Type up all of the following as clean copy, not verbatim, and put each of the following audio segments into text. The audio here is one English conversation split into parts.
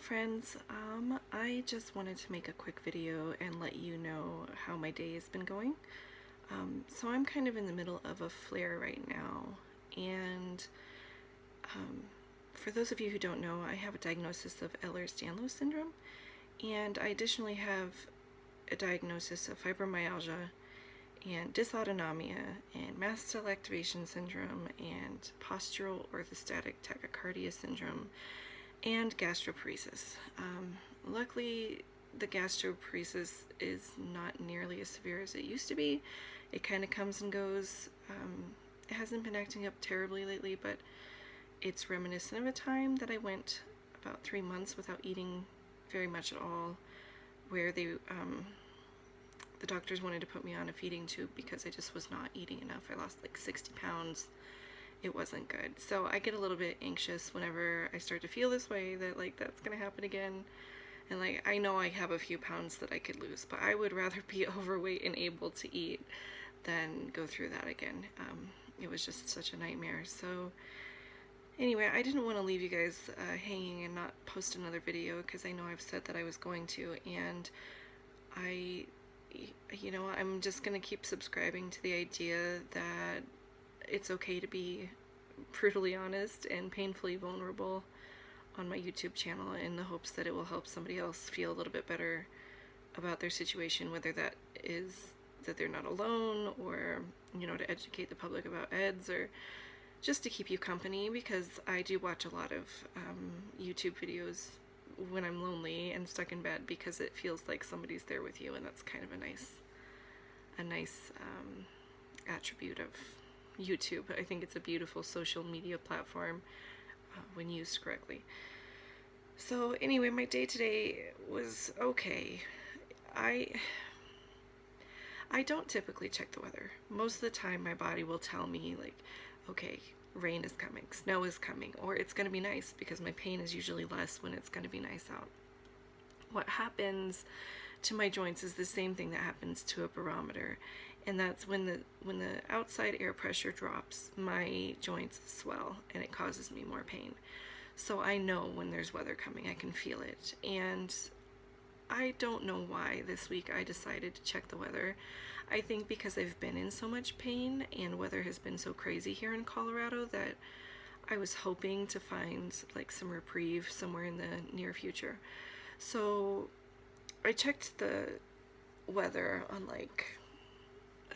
friends. I just wanted to make a quick video and let you know how my day has been going. So I'm kind of in the middle of a flare right now, and for those of you who don't know, I have a diagnosis of Ehlers-Danlos syndrome, and I additionally have a diagnosis of fibromyalgia and dysautonomia and mast cell activation syndrome and postural orthostatic tachycardia syndrome and gastroparesis. Luckily, the gastroparesis is not nearly as severe as it used to be. It kind of comes and goes. It hasn't been acting up terribly lately, but it's reminiscent of a time that I went about 3 months without eating very much at all, where the doctors wanted to put me on a feeding tube because I just was not eating enough. I lost like 60 pounds. It wasn't good. So I get a little bit anxious whenever I start to feel this way, that like that's gonna happen again. And like, I know I have a few pounds that I could lose, but I would rather be overweight and able to eat than go through that again. It was just such a nightmare. So anyway, I didn't want to leave you guys hanging and not post another video, because I know I've said that I was going to, and I'm just gonna keep subscribing to the idea that it's okay to be brutally honest and painfully vulnerable on my YouTube channel, in the hopes that it will help somebody else feel a little bit better about their situation, whether that is that they're not alone, or to educate the public about EDS, or just to keep you company, because I do watch a lot of YouTube videos when I'm lonely and stuck in bed, because it feels like somebody's there with you, and that's kind of a nice attribute of YouTube. I think it's a beautiful social media platform when used correctly. So anyway, my day today was okay. I don't typically check the weather. Most of the time my body will tell me like, okay, rain is coming, snow is coming, or it's going to be nice, because my pain is usually less when it's going to be nice out. What happens to my joints is the same thing that happens to a barometer, and that's when the outside air pressure drops, my joints swell and it causes me more pain. So I know when there's weather coming, I can feel it. And I don't know why this week I decided to check the weather. I think because I've been in so much pain and weather has been so crazy here in Colorado, that I was hoping to find like some reprieve somewhere in the near future. So I checked the weather on like,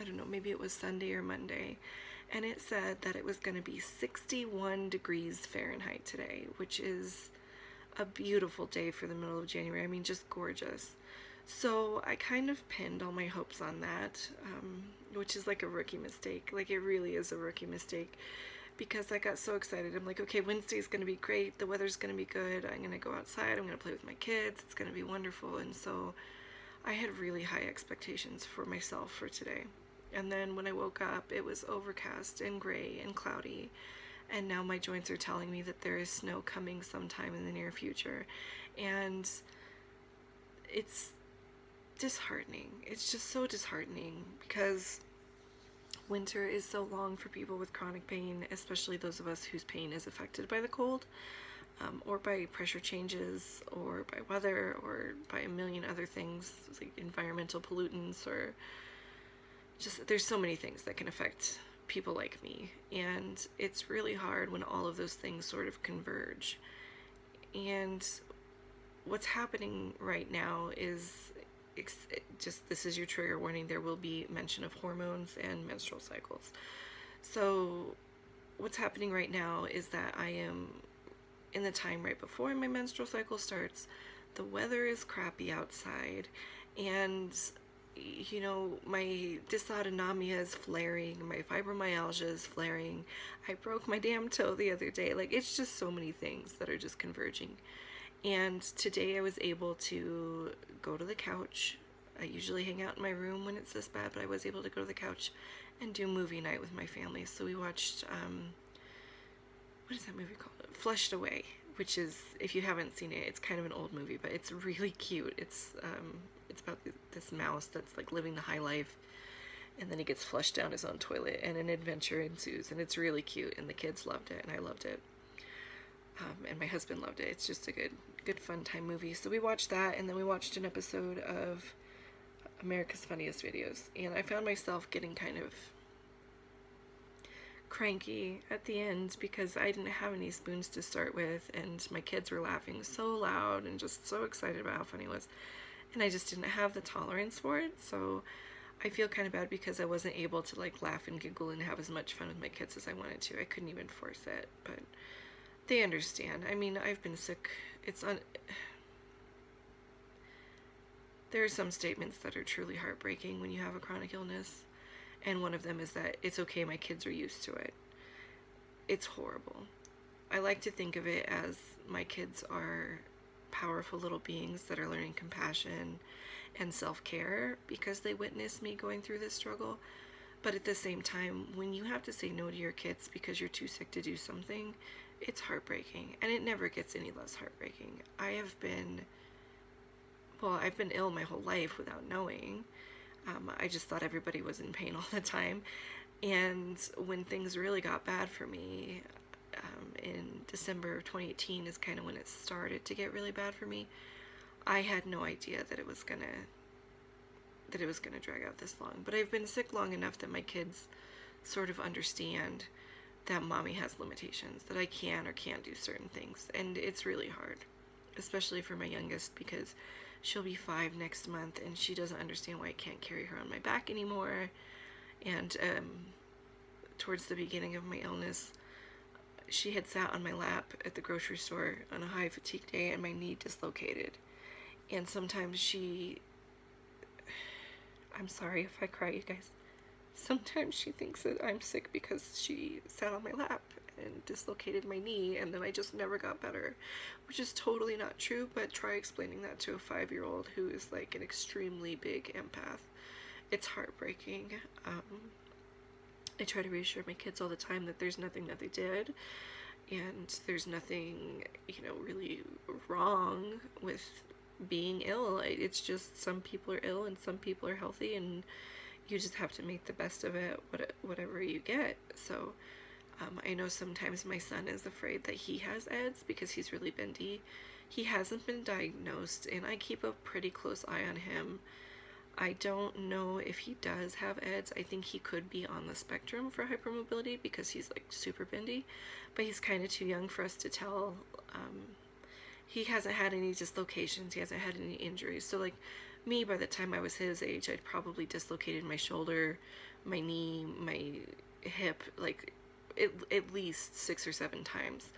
I don't know, maybe it was Sunday or Monday, and it said that it was going to be 61 degrees Fahrenheit today, which is a beautiful day for the middle of January. I mean, just gorgeous. So I kind of pinned all my hopes on that, which is like a rookie mistake. Like, it really is a rookie mistake, because I got so excited. I'm like, okay, Wednesday's going to be great. The weather's going to be good. I'm going to go outside. I'm going to play with my kids. It's going to be wonderful. And so I had really high expectations for myself for today. And then when I woke up, it was overcast and gray and cloudy. And now my joints are telling me that there is snow coming sometime in the near future. And it's disheartening. It's just so disheartening, because winter is so long for people with chronic pain, especially those of us whose pain is affected by the cold, or by pressure changes, or by weather, or by a million other things, like environmental pollutants, or just, there's so many things that can affect people like me, and it's really hard when all of those things sort of converge. And what's happening right now is just, this is your trigger warning, there will be mention of hormones and menstrual cycles. So what's happening right now is that I am in the time right before my menstrual cycle starts. The weather is crappy outside, and my dysautonomia is flaring, my fibromyalgia is flaring, I broke my damn toe the other day. Like, it's just so many things that are just converging. And today I was able to go to the couch. I usually hang out in my room when it's this bad, but I was able to go to the couch and do movie night with my family. So we watched, what is that movie called? Flushed Away, which is, if you haven't seen it, it's kind of an old movie, but it's really cute. It's about this mouse that's like living the high life, and then he gets flushed down his own toilet, and an adventure ensues, and it's really cute, and the kids loved it, and I loved it. And my husband loved it. It's just a good fun time movie. So we watched that, and then we watched an episode of America's Funniest Videos, and I found myself getting kind of cranky at the end because I didn't have any spoons to start with, and my kids were laughing so loud and just so excited about how funny it was, and I just didn't have the tolerance for it. So I feel kind of bad because I wasn't able to like laugh and giggle and have as much fun with my kids as I wanted to. I couldn't even force it, but they understand. I mean, I've been sick. There are some statements that are truly heartbreaking when you have a chronic illness, and one of them is that it's okay, my kids are used to it. It's horrible. I like to think of it as my kids are powerful little beings that are learning compassion and self-care because they witnessed me going through this struggle. But at the same time, when you have to say no to your kids because you're too sick to do something, it's heartbreaking, and it never gets any less heartbreaking. I've been ill my whole life without knowing. I just thought everybody was in pain all the time. And when things really got bad for me, in December of 2018 is kind of when it started to get really bad for me. I had no idea that it was gonna drag out this long. But I've been sick long enough that my kids sort of understand that mommy has limitations, that I can or can't do certain things. And it's really hard, especially for my youngest, because she'll be 5 next month, and she doesn't understand why I can't carry her on my back anymore. And towards the beginning of my illness, she had sat on my lap at the grocery store on a high fatigue day, and my knee dislocated. And sometimes I'm sorry if I cry, you guys. Sometimes she thinks that I'm sick because she sat on my lap and dislocated my knee, and then I just never got better, which is totally not true. But try explaining that to a 5-year-old who is like an extremely big empath. It's heartbreaking. I try to reassure my kids all the time that there's nothing that they did, and there's nothing, really wrong with being ill. It's just some people are ill and some people are healthy, and you just have to make the best of it, whatever you get. So I know sometimes my son is afraid that he has EDS because he's really bendy. He hasn't been diagnosed, and I keep a pretty close eye on him. I don't know if he does have EDS. I think he could be on the spectrum for hypermobility because he's like super bendy, but he's kind of too young for us to tell. He hasn't had any dislocations. He hasn't had any injuries. So like me, by the time I was his age, I'd probably dislocated my shoulder, my knee, my hip, like at least 6 or 7 times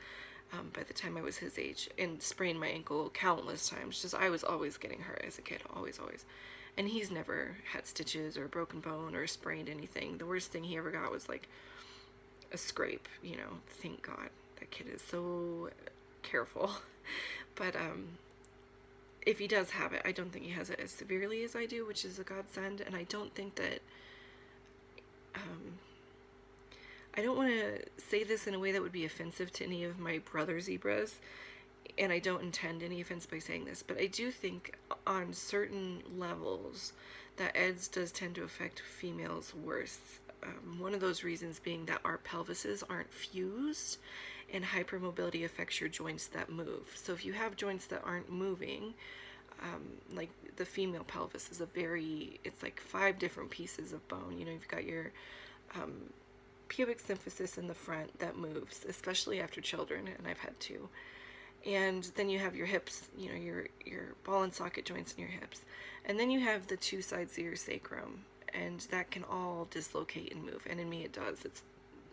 by the time I was his age, and sprained my ankle countless times. Just I was always getting hurt as a kid, always. And he's never had stitches or a broken bone or sprained anything. The worst thing he ever got was like a scrape, thank God. That kid is so careful. But if he does have it, I don't think he has it as severely as I do, which is a godsend. And I don't think that I don't want to say this in a way that would be offensive to any of my brother zebras, and I don't intend any offense by saying this, but I do think on certain levels that EDS does tend to affect females worse. One of those reasons being that our pelvises aren't fused, and hypermobility affects your joints that move. So if you have joints that aren't moving, like the female pelvis is it's like 5 different pieces of bone. You've got your pubic symphysis in the front that moves, especially after children, and I've had 2. And then you have your hips, your ball and socket joints in your hips. And then you have the 2 sides of your sacrum, and that can all dislocate and move. And in me it does. It's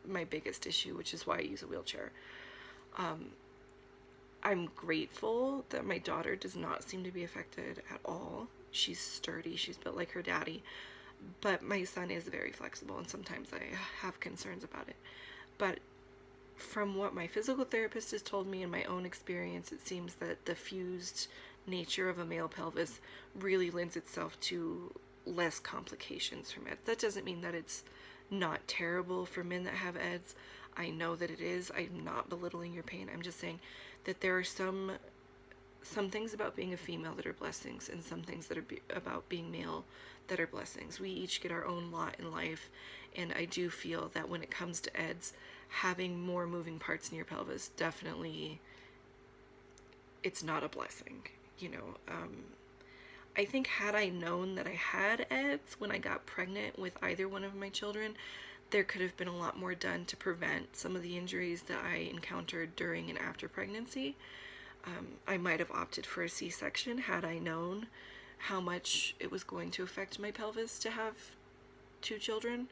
my biggest issue, which is why I use a wheelchair. I'm grateful that my daughter does not seem to be affected at all. She's sturdy. She's built like her daddy. But my son is very flexible, and sometimes I have concerns about it. But from what my physical therapist has told me and my own experience, it seems that the fused nature of a male pelvis really lends itself to less complications from EDS. That doesn't mean that it's not terrible for men that have EDS. I know that it is. I'm not belittling your pain. I'm just saying that there are some things about being a female that are blessings, and some things that are about being male that are blessings. We each get our own lot in life, and I do feel that when it comes to EDS, having more moving parts in your pelvis definitely it's not a blessing, you know. I think had I known that I had EDS when I got pregnant with either one of my children, there could have been a lot more done to prevent some of the injuries that I encountered during and after pregnancy. I might have opted for a C-section had I known how much it was going to affect my pelvis to have two children.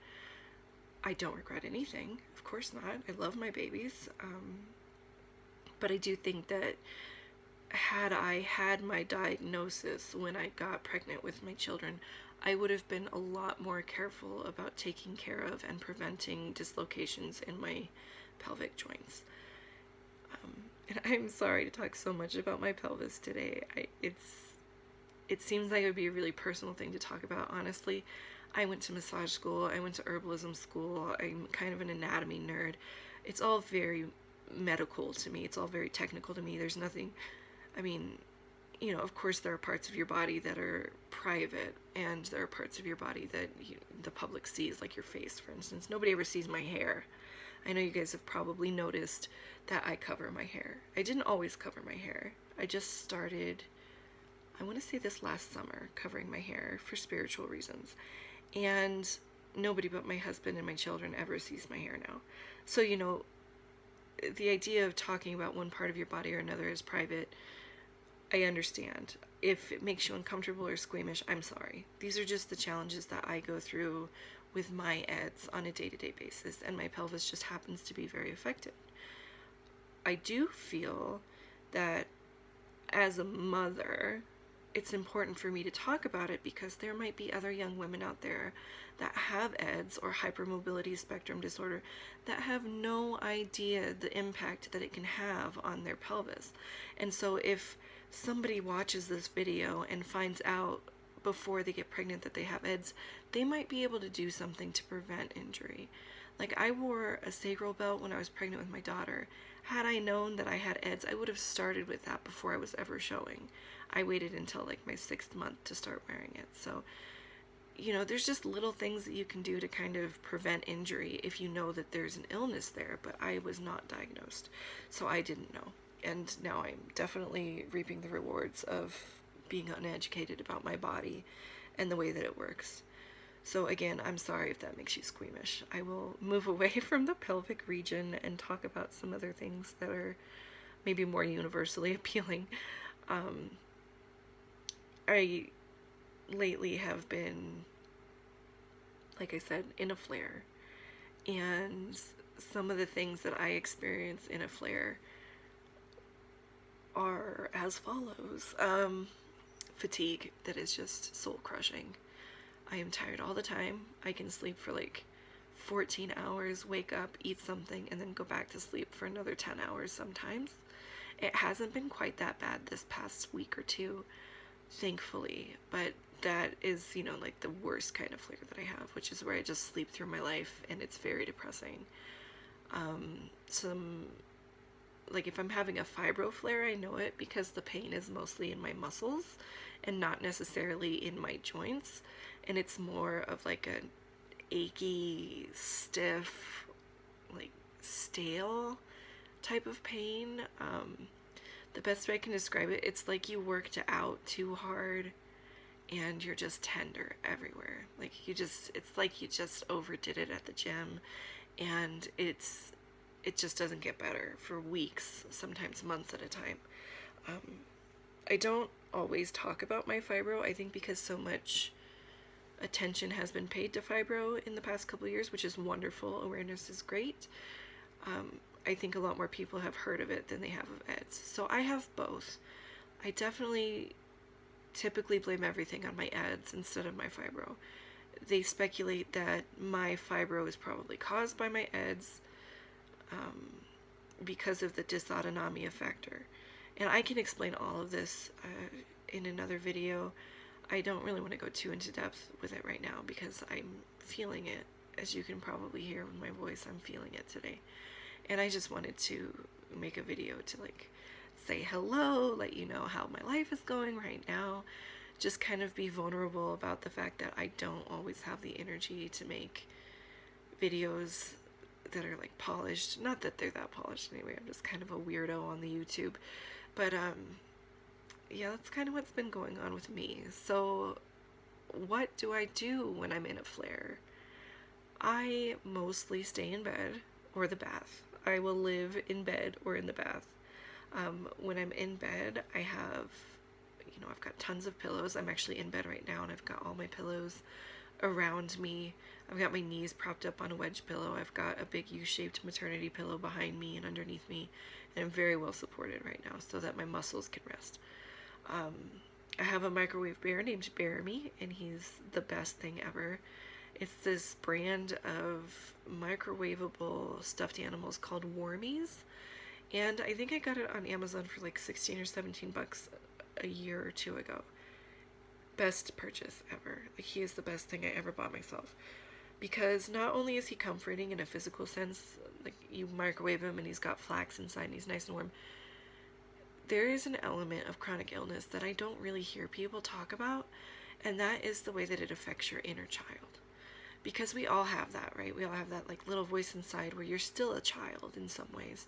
I don't regret anything, of course not. I love my babies. But I do think that had I had my diagnosis when I got pregnant with my children, I would have been a lot more careful about taking care of and preventing dislocations in my pelvic joints. And I'm sorry to talk so much about my pelvis today. It seems like it would be a really personal thing to talk about, honestly. I went to massage school, I went to herbalism school, I'm kind of an anatomy nerd. It's all very medical to me, it's all very technical to me. There's nothing, I mean, you know, of course there are parts of your body that are private, and there are parts of your body that the public sees, like your face, for instance. Nobody ever sees my hair. I know you guys have probably noticed that I cover my hair. I didn't always cover my hair. I just started, I want to say this last summer, covering my hair for spiritual reasons. And nobody but my husband and my children ever sees my hair now. So, you know, the idea of talking about one part of your body or another as private, I understand. If it makes you uncomfortable or squeamish, I'm sorry. These are just the challenges that I go through with my EDS on a day-to-day basis, and my pelvis just happens to be very affected. I do feel that as a mother, it's important for me to talk about it because there might be other young women out there that have EDS or hypermobility spectrum disorder that have no idea the impact that it can have on their pelvis. And so if somebody watches this video and finds out before they get pregnant that they have EDS, they might be able to do something to prevent injury. Like, I wore a sacral belt when I was pregnant with my daughter. Had I known that I had EDS, I would have started with that before I was ever showing. I waited until like my 6th month to start wearing it. So, you know, there's just little things that you can do to kind of prevent injury if you know that there's an illness there, but I was not diagnosed, so I didn't know. And now I'm definitely reaping the rewards of being uneducated about my body and the way that it works. So again, I'm sorry if that makes you squeamish. I will move away from the pelvic region and talk about some other things that are maybe more universally appealing. I lately have been, like I said, in a flare. And some of the things that I experience in a flare are as follows. Fatigue that is just soul crushing. I am tired all the time. I can sleep for like 14 hours, wake up, eat something, and then go back to sleep for another 10 hours sometimes. It hasn't been quite that bad this past week or two, thankfully, but that is, you know, like the worst kind of flare that I have, which is where I just sleep through my life, and it's very depressing. Like if I'm having a fibro flare, I know it because the pain is mostly in my muscles and not necessarily in my joints, and it's more of like an achy, stiff, like stale type of pain. The best way I can describe it, it's like you worked out too hard and you're just tender everywhere. Like it's like you just overdid it at the gym, and it just doesn't get better for weeks, sometimes months at a time. I don't always talk about my fibro, I think because so much attention has been paid to fibro in the past couple of years, which is wonderful. Awareness is great. I think a lot more people have heard of it than they have of EDS. So I have both. I definitely typically blame everything on my EDS instead of my fibro. They speculate that my fibro is probably caused by my EDS because of the dysautonomia factor. And I can explain all of this in another video. I don't really want to go too into depth with it right now because I'm feeling it. As you can probably hear with my voice, I'm feeling it today. And I just wanted to make a video to like say hello, let you know how my life is going right now, just kind of be vulnerable about the fact that I don't always have the energy to make videos that are like polished. Not that they're that polished anyway, I'm just kind of a weirdo on the YouTube. But yeah, that's kind of what's been going on with me. So what do I do when I'm in a flare? I mostly stay in bed or the bath. I will live in bed or in the bath. When I'm in bed, I have, I've got tons of pillows. I'm actually in bed right now and I've got all my pillows around me. I've got my knees propped up on a wedge pillow. I've got a big U-shaped maternity pillow behind me and underneath me. And I'm very well supported right now so that my muscles can rest. I have a microwave bear named Bear Me, and he's the best thing ever. It's this brand of microwavable stuffed animals called Wormies. And I think I got it on Amazon for like 16 or 17 bucks a year or two ago. Best purchase ever. Like, he is the best thing I ever bought myself. Because not only is he comforting in a physical sense, like you microwave him and he's got flax inside and he's nice and warm, there is an element of chronic illness that I don't really hear people talk about, and that is the way that it affects your inner child. Because we all have that, right? We all have that like little voice inside where you're still a child in some ways.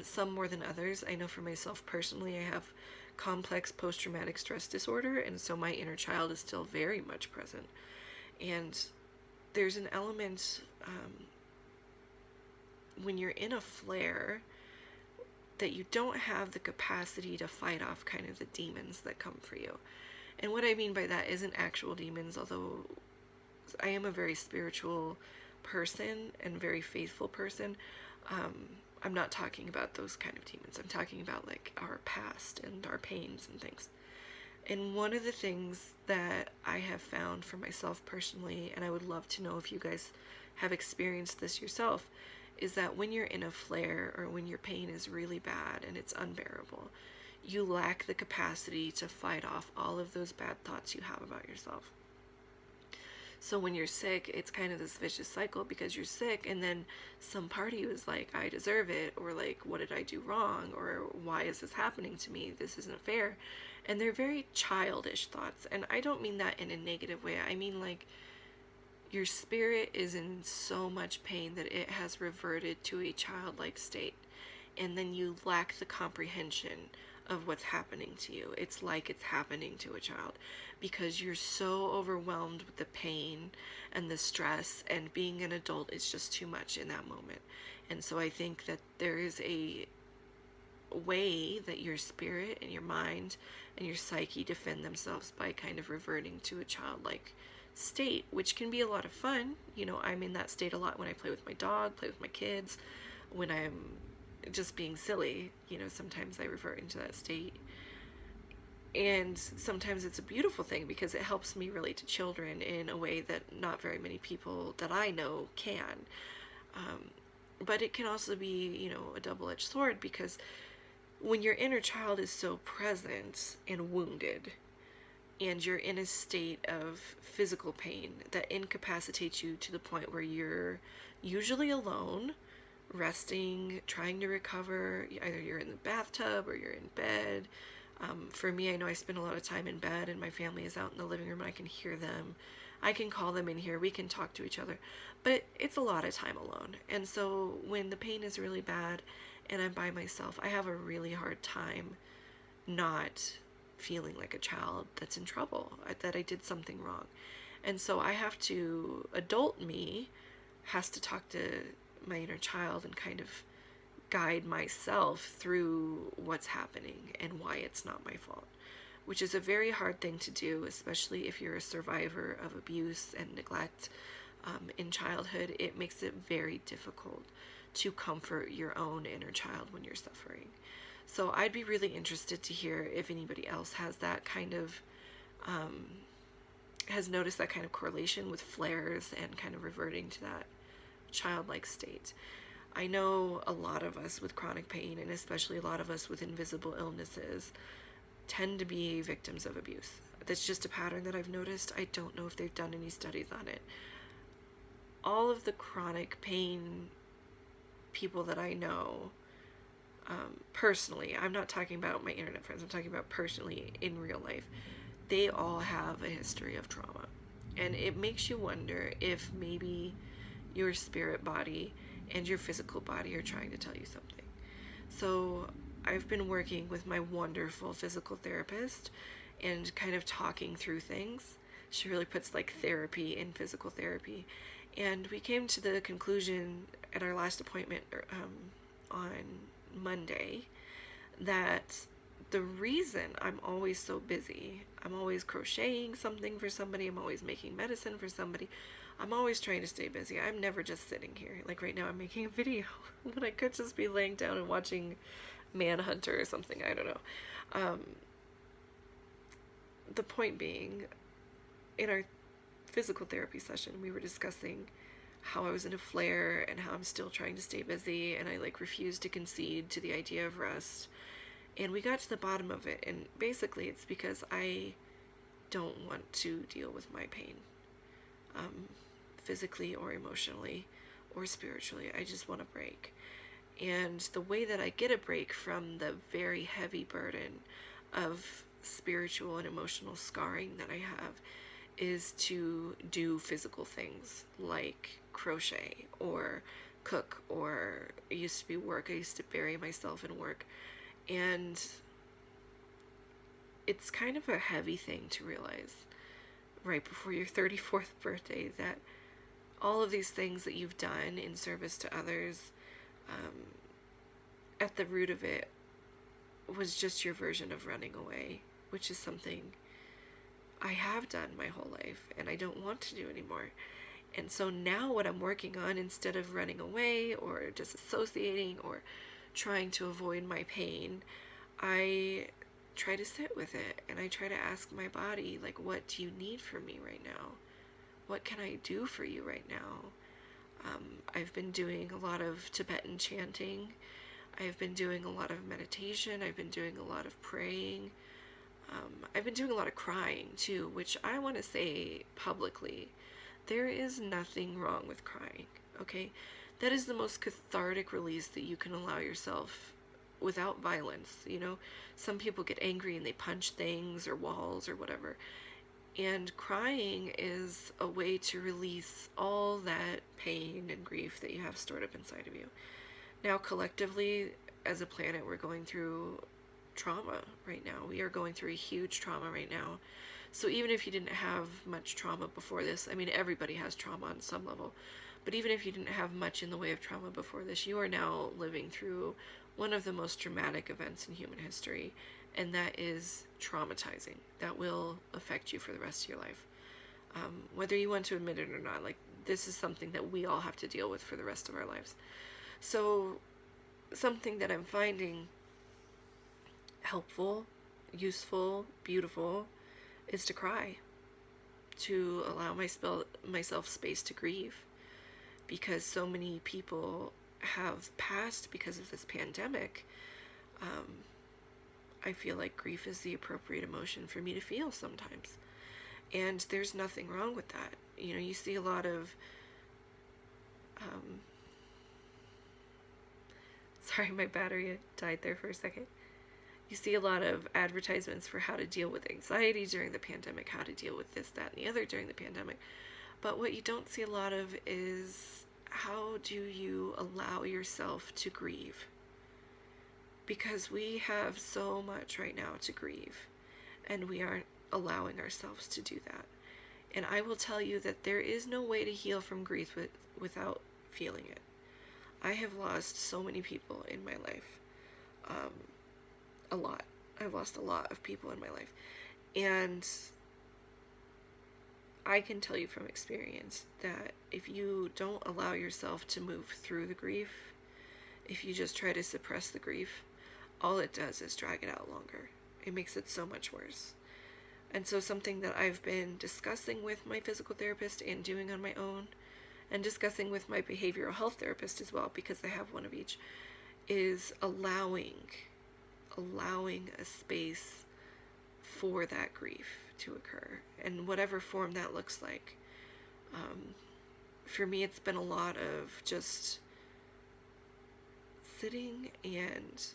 Some more than others. I know for myself personally, I have complex post-traumatic stress disorder, and so my inner child is still very much present. And there's an element when you're in a flare that you don't have the capacity to fight off kind of the demons that come for you. And what I mean by that isn't actual demons, although I am a very spiritual person and very faithful person. I'm not talking about those kind of demons. I'm talking about like our past and our pains and things. And one of the things that I have found for myself personally, and I would love to know if you guys have experienced this yourself, is that when you're in a flare or when your pain is really bad and it's unbearable, you lack the capacity to fight off all of those bad thoughts you have about yourself. So when you're sick, it's kind of this vicious cycle because you're sick, and then some part of you is like, I deserve it, or like, what did I do wrong, or why is this happening to me? This isn't fair. And they're very childish thoughts, and I don't mean that in a negative way. I mean like your spirit is in so much pain that it has reverted to a childlike state, and then you lack the comprehension of what's happening to you. It's like it's happening to a child because you're so overwhelmed with the pain and the stress, and being an adult is just too much in that moment. And so I think that there is a way that your spirit and your mind and your psyche defend themselves by kind of reverting to a childlike state, which can be a lot of fun. I'm in that state a lot when I play with my dog, play with my kids, when I'm just being silly. Sometimes I revert into that state, and sometimes it's a beautiful thing because it helps me relate to children in a way that not very many people that I know can. But it can also be, a double-edged sword, because when your inner child is so present and wounded, and you're in a state of physical pain that incapacitates you to the point where you're usually alone, resting, trying to recover. Either you're in the bathtub or you're in bed. For me, I know I spend a lot of time in bed, and my family is out in the living room and I can hear them. I can call them in here, we can talk to each other, but it's a lot of time alone. And so when the pain is really bad and I'm by myself, I have a really hard time not feeling like a child that's in trouble, that I did something wrong. And so I have to, adult me has to talk to my inner child and kind of guide myself through what's happening and why it's not my fault, which is a very hard thing to do, especially if you're a survivor of abuse and neglect in childhood. It makes it very difficult to comfort your own inner child when you're suffering. So I'd be really interested to hear if anybody else has that kind of has noticed that kind of correlation with flares and kind of reverting to that childlike state. I know a lot of us with chronic pain, and especially a lot of us with invisible illnesses, tend to be victims of abuse. That's just a pattern that I've noticed. I don't know if they've done any studies on it. All of the chronic pain people that I know, personally, I'm not talking about my internet friends, I'm talking about personally in real life, they all have a history of trauma. And it makes you wonder if maybe your spirit body and your physical body are trying to tell you something. So I've been working with my wonderful physical therapist and kind of talking through things. She really puts like therapy in physical therapy. And we came to the conclusion at our last appointment on Monday that the reason I'm always so busy, I'm always crocheting something for somebody, I'm always making medicine for somebody, I'm always trying to stay busy. I'm never just sitting here. Like right now I'm making a video when I could just be laying down and watching Manhunter or something. I don't know. The point being, in our physical therapy session, we were discussing how I was in a flare and how I'm still trying to stay busy, and I like refused to concede to the idea of rest. And we got to the bottom of it, and basically it's because I don't want to deal with my pain, physically or emotionally or spiritually. I just want a break. And the way that I get a break from the very heavy burden of spiritual and emotional scarring that I have is to do physical things like crochet or cook, or it used to be work. I used to bury myself in work. And it's kind of a heavy thing to realize right before your 34th birthday that all of these things that you've done in service to others, at the root of it was just your version of running away, which is something I have done my whole life and I don't want to do anymore. And so now what I'm working on, instead of running away or disassociating or trying to avoid my pain, I try to sit with it and I try to ask my body, like, what do you need from me right now? What can I do for you right now? I've been doing a lot of Tibetan chanting. I've been doing a lot of meditation. I've been doing a lot of praying. I've been doing a lot of crying too, which I want to say publicly, there is nothing wrong with crying, okay? That is the most cathartic release that you can allow yourself without violence, you know? Some people get angry and they punch things or walls or whatever. And crying is a way to release all that pain and grief that you have stored up inside of you. Now, collectively, as a planet, we're going through trauma right now. We are going through a huge trauma right now. So even if you didn't have much trauma before this, I mean, everybody has trauma on some level, but even if you didn't have much in the way of trauma before this, you are now living through one of the most traumatic events in human history, and that is traumatizing. That will affect you for the rest of your life. Whether you want to admit it or not, like, this is something that we all have to deal with for the rest of our lives. So something that I'm finding helpful, useful, beautiful is to cry, to allow myself space to grieve, because so many people have passed because of this pandemic. I feel like grief is the appropriate emotion for me to feel sometimes, and there's nothing wrong with that. You know, you see a lot of sorry, my battery died there for a second. You see a lot of advertisements for how to deal with anxiety during the pandemic, how to deal with this, that, and the other during the pandemic. But what you don't see a lot of is, how do you allow yourself to grieve? Because we have so much right now to grieve, and we aren't allowing ourselves to do that. And I will tell you that there is no way to heal from grief without feeling it. I have lost so many people in my life. A lot. I've lost a lot of people in my life. And I can tell you from experience that if you don't allow yourself to move through the grief, if you just try to suppress the grief, all it does is drag it out longer. It makes it so much worse. And so something that I've been discussing with my physical therapist and doing on my own, and discussing with my behavioral health therapist as well, because I have one of each, is allowing a space for that grief to occur, and whatever form that looks like. For me, it's been a lot of just sitting and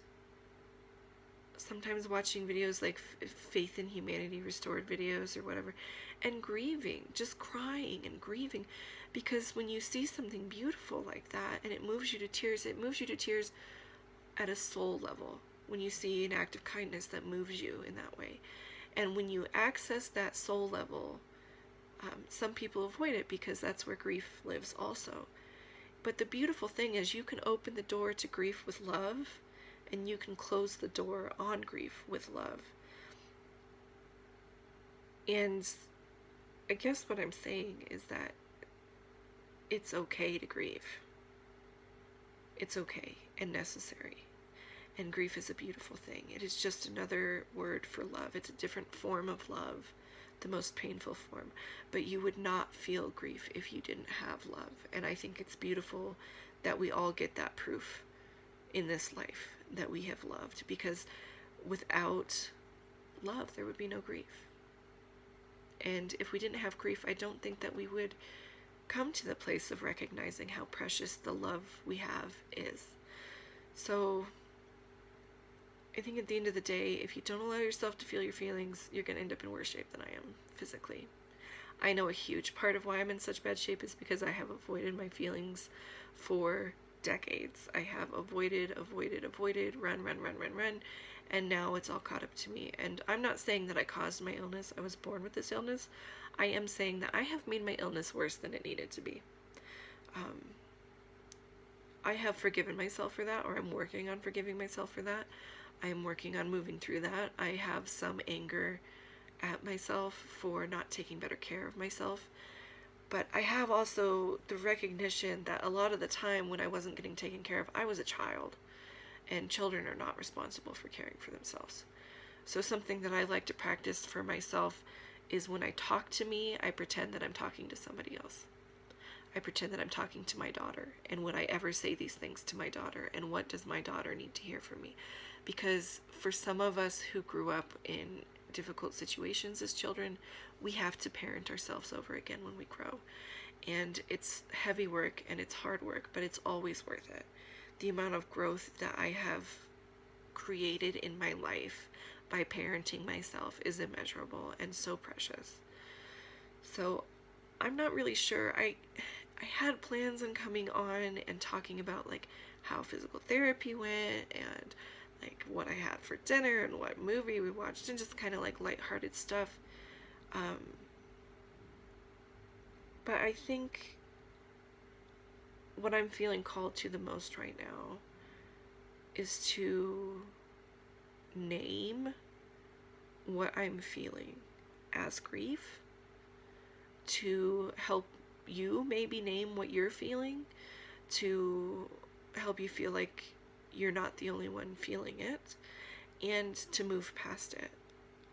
sometimes watching videos like Faith in Humanity Restored videos or whatever, and grieving, just crying and grieving, because when you see something beautiful like that and it moves you to tears at a soul level. when you see an act of kindness that moves you in that way. And when you access that soul level, some people avoid it because that's where grief lives also. But the beautiful thing is you can open the door to grief with love, and you can close the door on grief with love. And I guess what I'm saying is that it's okay to grieve. It's okay and necessary. And grief is a beautiful thing. It is just another word for love. It's a different form of love, the most painful form. But you would not feel grief if you didn't have love. And I think it's beautiful that we all get that proof in this life that we have loved. Because without love, there would be no grief. And if we didn't have grief, I don't think that we would come to the place of recognizing how precious the love we have is. So I think at the end of the day, if you don't allow yourself to feel your feelings, you're going to end up in worse shape than I am physically. I know a huge part of why I'm in such bad shape is because I have avoided my feelings for decades. I have avoided, run, and now it's all caught up to me. And I'm not saying that I caused my illness. I was born with this illness. I am saying that I have made my illness worse than it needed to be. I have forgiven myself for that, or I'm working on forgiving myself for that. I am working on moving through that. I have some anger at myself for not taking better care of myself. But I have also the recognition that a lot of the time when I wasn't getting taken care of, I was a child. And children are not responsible for caring for themselves. So something that I like to practice for myself is when I talk to me, I pretend that I'm talking to somebody else. I pretend that I'm talking to my daughter. And would I ever say these things to my daughter? And what does my daughter need to hear from me? Because for some of us who grew up in difficult situations as children, we have to parent ourselves over again when we grow. And it's heavy work and it's hard work, but it's always worth it. The amount of growth that I have created in my life by parenting myself is immeasurable and so precious. So I'm not really sure. I had plans on coming on and talking about like how physical therapy went and like what I had for dinner and what movie we watched and just kind of like lighthearted stuff. But I think what I'm feeling called to the most right now is to name what I'm feeling as grief, to help you maybe name what you're feeling, to help you feel like you're not the only one feeling it, and to move past it.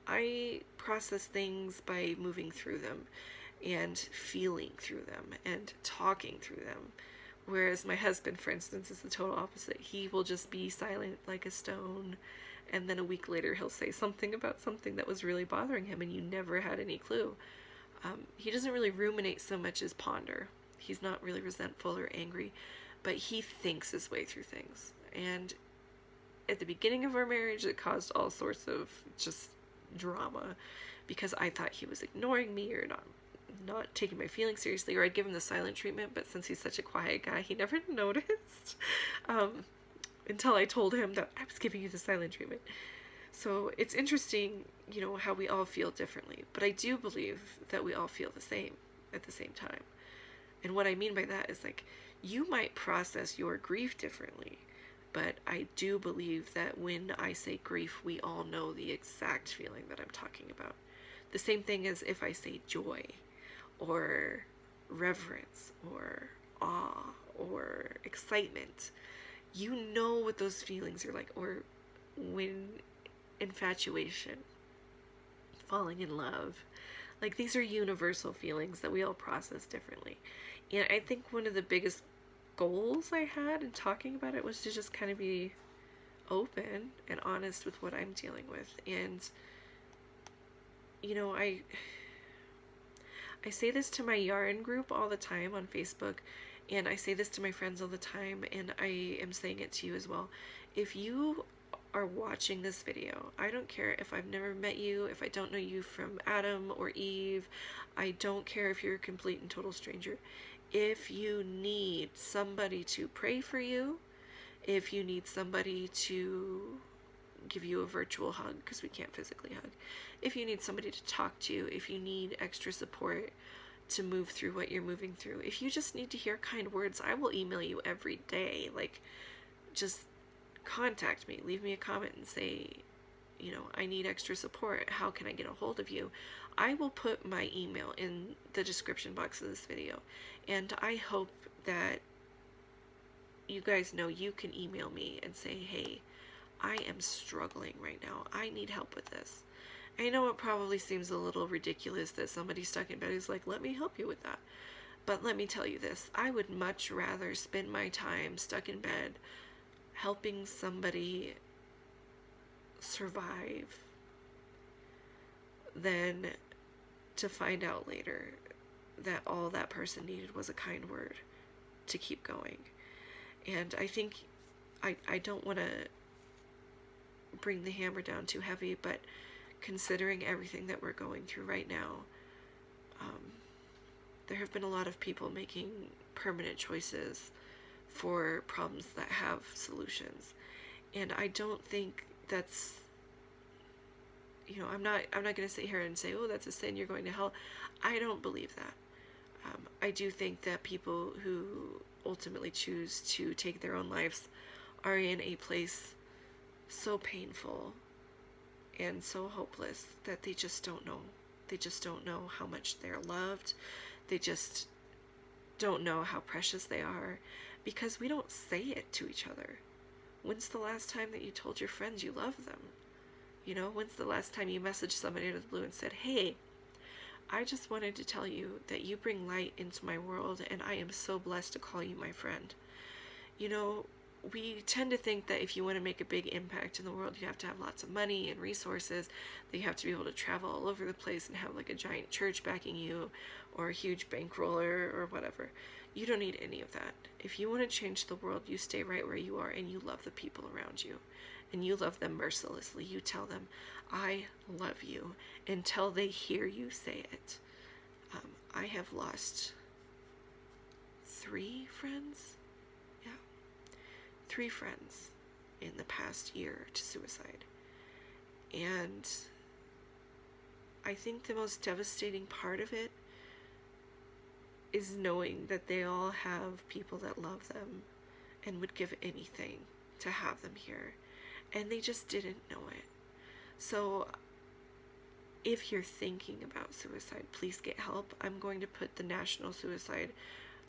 I process things by moving through them and feeling through them and talking through them. Whereas my husband, for instance, is the total opposite. He will just be silent like a stone, and then a week later he'll say something about something that was really bothering him and you never had any clue. He doesn't really ruminate so much as ponder. He's not really resentful or angry, but he thinks his way through things. And at the beginning of our marriage, it caused all sorts of just drama because I thought he was ignoring me or not taking my feelings seriously, or I'd give him the silent treatment, but since he's such a quiet guy, he never noticed until I told him that I was giving you the silent treatment. So it's interesting, how we all feel differently, but I do believe that we all feel the same at the same time. And what I mean by that is like, you might process your grief differently, but I do believe that when I say grief, we all know the exact feeling that I'm talking about. The same thing as if I say joy, or reverence, or awe, or excitement. You know what those feelings are like, or when infatuation, falling in love. Like, these are universal feelings that we all process differently. And I think one of the biggest goals I had in talking about it was to just kind of be open and honest with what I'm dealing with. And I say this to my yarn group all the time on Facebook, and I say this to my friends all the time, and I am saying it to you as well. If you are watching this video, I don't care if I've never met you, if I don't know you from Adam or Eve, I don't care if you're a complete and total stranger. If you need somebody to pray for you, if you need somebody to give you a virtual hug because we can't physically hug. If you need somebody to talk to, if you need extra support to move through what you're moving through, if you just need to hear kind words, I will email you every day. Like, just contact me, leave me a comment and say, you know, I need extra support. How can I get a hold of you? I will put my email in the description box of this video. And I hope that you guys know you can email me and say, hey, I am struggling right now. I need help with this. I know it probably seems a little ridiculous that somebody stuck in bed is like, let me help you with that. But let me tell you this, I would much rather spend my time stuck in bed helping somebody survive than to find out later that all that person needed was a kind word to keep going. And I think I don't want to bring the hammer down too heavy, but considering everything that we're going through right now, there have been a lot of people making permanent choices for problems that have solutions. And I don't think that's, you know, I'm not going to sit here and say, oh, that's a sin, you're going to hell. I don't believe that. I do think that people who ultimately choose to take their own lives are in a place so painful and so hopeless that they just don't know. They just don't know how much they're loved. They just don't know how precious they are, because we don't say it to each other. When's the last time that you told your friends you love them? You know, when's the last time you messaged somebody out of the blue and said, hey, I just wanted to tell you that you bring light into my world and I am so blessed to call you my friend. You know, we tend to think that if you want to make a big impact in the world, you have to have lots of money and resources, that you have to be able to travel all over the place and have like a giant church backing you or a huge bankroller or whatever. You don't need any of that. If you want to change the world, you stay right where you are and you love the people around you. And you love them mercilessly. You tell them, I love you, until they hear you say it. I have lost 3 friends. Yeah. 3 friends in the past year to suicide. And I think the most devastating part of it is knowing that they all have people that love them and would give anything to have them here. And they just didn't know it. So if you're thinking about suicide, please get help. I'm going to put the National Suicide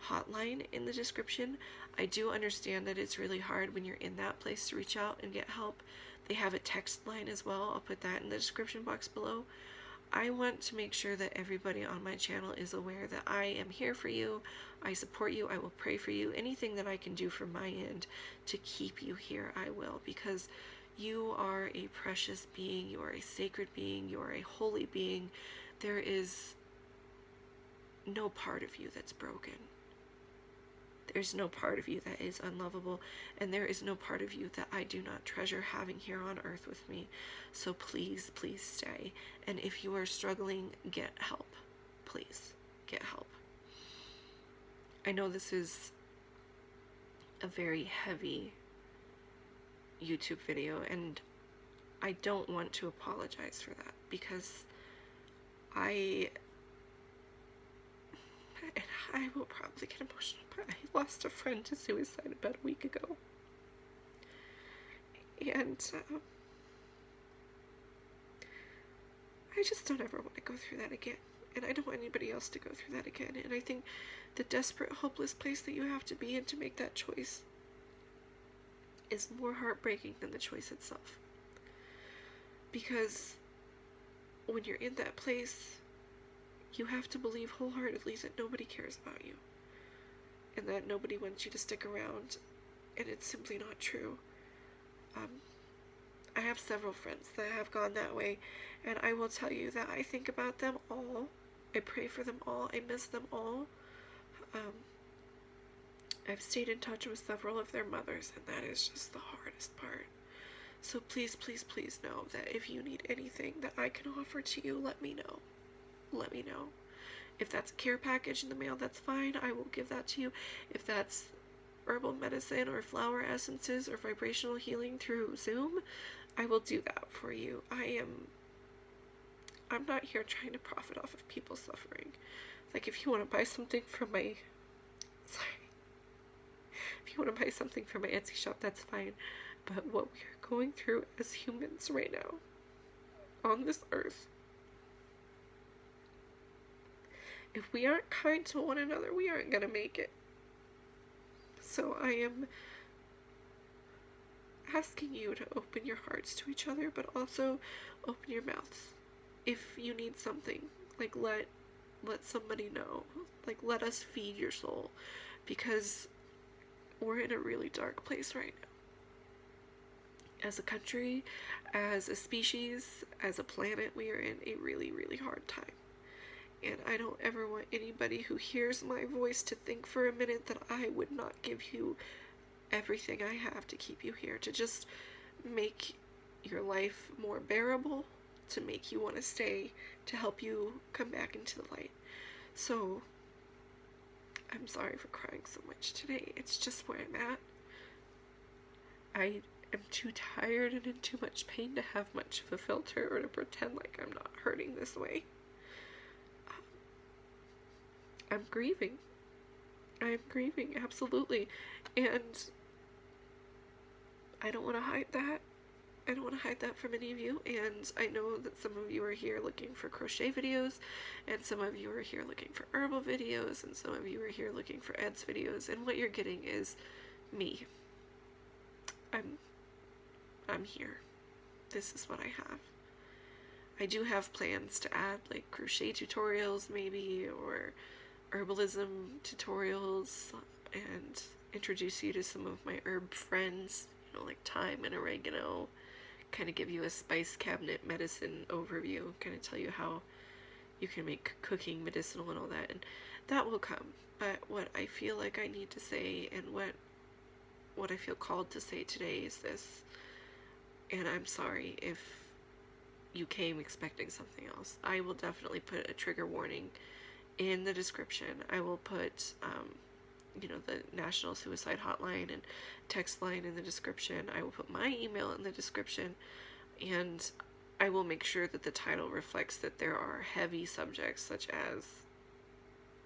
Hotline in the description. I do understand that it's really hard when you're in that place to reach out and get help. They have a text line as well. I'll put that in the description box below. I want to make sure that everybody on my channel is aware that I am here for you. I support you. I will pray for you. Anything that I can do from my end to keep you here, I will, because you are a precious being. You are a sacred being. You are a holy being. There is no part of you that's broken. There's no part of you that is unlovable, and there is no part of you that I do not treasure having here on earth with me. So please, please stay. And if you are struggling, get help. Please, get help. I know this is a very heavy YouTube video, and I don't want to apologize for that, because I will probably get emotional, but I lost a friend to suicide about a week ago. And I just don't ever want to go through that again. And I don't want anybody else to go through that again. And I think the desperate, hopeless place that you have to be in to make that choice is more heartbreaking than the choice itself. Because when you're in that place, you have to believe wholeheartedly that nobody cares about you, and that nobody wants you to stick around, and it's simply not true. I have several friends that have gone that way, and I will tell you that I think about them all. I pray for them all. I miss them all. I've stayed in touch with several of their mothers, and that is just the hardest part. So please, please, please know that if you need anything that I can offer to you, let me know. Let me know. If that's a care package in the mail, that's fine. I will give that to you. If that's herbal medicine or flower essences or vibrational healing through Zoom, I will do that for you. I'm not here trying to profit off of people's suffering. Like, if you want to buy something from my, sorry, if you want to buy something from my Etsy shop, that's fine. But what we are going through as humans right now on this earth, if we aren't kind to one another, we aren't gonna make it. So I am asking you to open your hearts to each other, but also open your mouths. If you need something, like, let somebody know. Like, let us feed your soul, because we're in a really dark place right now. As a country, as a species, as a planet, we are in a really, really hard time. And I don't ever want anybody who hears my voice to think for a minute that I would not give you everything I have to keep you here, to just make your life more bearable, to make you want to stay, to help you come back into the light. So, I'm sorry for crying so much today. It's just where I'm at. I am too tired and in too much pain to have much of a filter or to pretend like I'm not hurting this way. I'm grieving. I'm grieving, absolutely. And I don't want to hide that. I don't want to hide that from any of you. And I know that some of you are here looking for crochet videos, and some of you are here looking for herbal videos, and some of you are here looking for Ed's videos, and what you're getting is me. I'm here. This is what I have. I do have plans to add, like, crochet tutorials maybe, or herbalism tutorials, and introduce you to some of my herb friends, you know, like thyme and oregano, kind of give you a spice cabinet medicine overview, kind of tell you how you can make cooking medicinal and all that, and that will come. But what I feel like I need to say, and what I feel called to say today is this, and I'm sorry if you came expecting something else. I will definitely put a trigger warning in the description. I will put, you know, the National Suicide Hotline and text line in the description. I will put my email in the description, and I will make sure that the title reflects that there are heavy subjects such as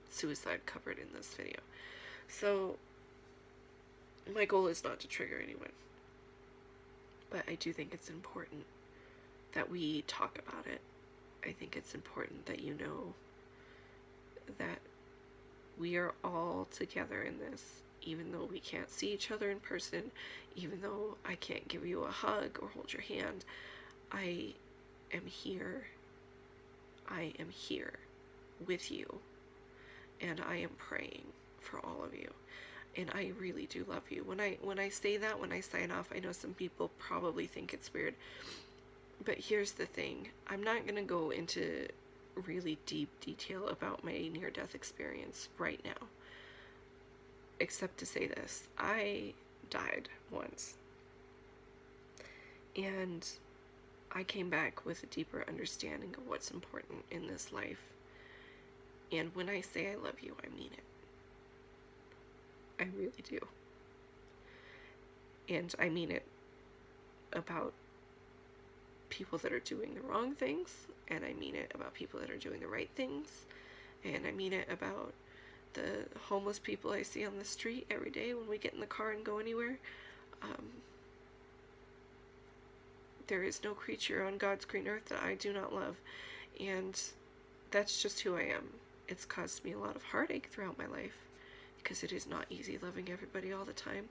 suicide covered in this video. So my goal is not to trigger anyone, but I do think it's important that we talk about it. I think it's important that you know that we are all together in this, even though we can't see each other in person, even though I can't give you a hug or hold your hand. I am here. I am here with you, and I am praying for all of you. And I really do love you. When I say that, when I sign off, I know some people probably think it's weird, but here's the thing. I'm not going to go into really deep detail about my near-death experience right now, except to say this. I died once, and I came back with a deeper understanding of what's important in this life. And when I say I love you, I mean it. I really do. And I mean it about people that are doing the wrong things, and I mean it about people that are doing the right things, and I mean it about the homeless people I see on the street every day when we get in the car and go anywhere. There is no creature on God's green earth that I do not love, and that's just who I am. It's caused me a lot of heartache throughout my life, because it is not easy loving everybody all the time.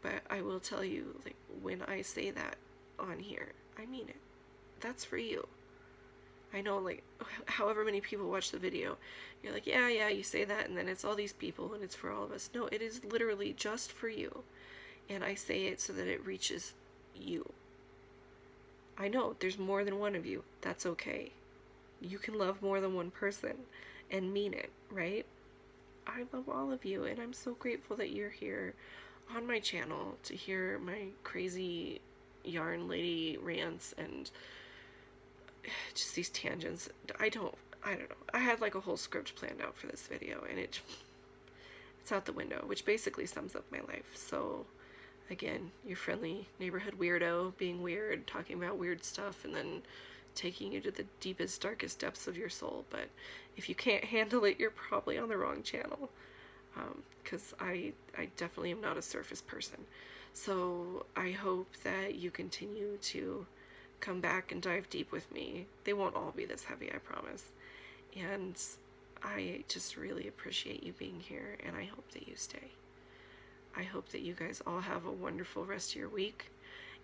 But I will tell you, like, when I say that on here, I mean it. That's for you. I know, like, however many people watch the video, you're like, yeah, you say that, and then it's all these people, and it's for all of us. No, it is literally just for you. And I say it so that it reaches you. I know, there's more than one of you. That's okay. You can love more than one person and mean it, right? I love all of you, and I'm so grateful that you're here on my channel to hear my crazy yarn lady rants and just these tangents. I don't know. I had like a whole script planned out for this video, and it's out the window, which basically sums up my life. So again, your friendly neighborhood weirdo being weird, talking about weird stuff, and then taking you to the deepest, darkest depths of your soul. But if you can't handle it, you're probably on the wrong channel. Because I definitely am not a surface person. So I hope that you continue to come back and dive deep with me. They won't all be this heavy, I promise. And I just really appreciate you being here, and I hope that you stay. I hope that you guys all have a wonderful rest of your week,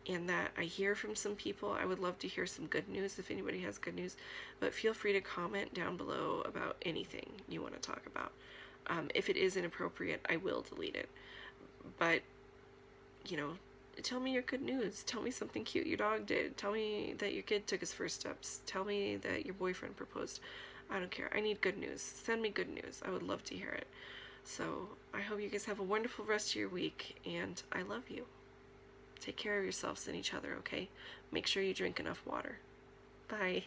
and that I hear from some people. I would love to hear some good news if anybody has good news, but feel free to comment down below about anything you want to talk about. If it is inappropriate, I will delete it. But, you know, tell me your good news. Tell me something cute your dog did. Tell me that your kid took his first steps. Tell me that your boyfriend proposed. I don't care. I need good news. Send me good news. I would love to hear it. So I hope you guys have a wonderful rest of your week, and I love you. Take care of yourselves and each other, okay? Make sure you drink enough water. Bye.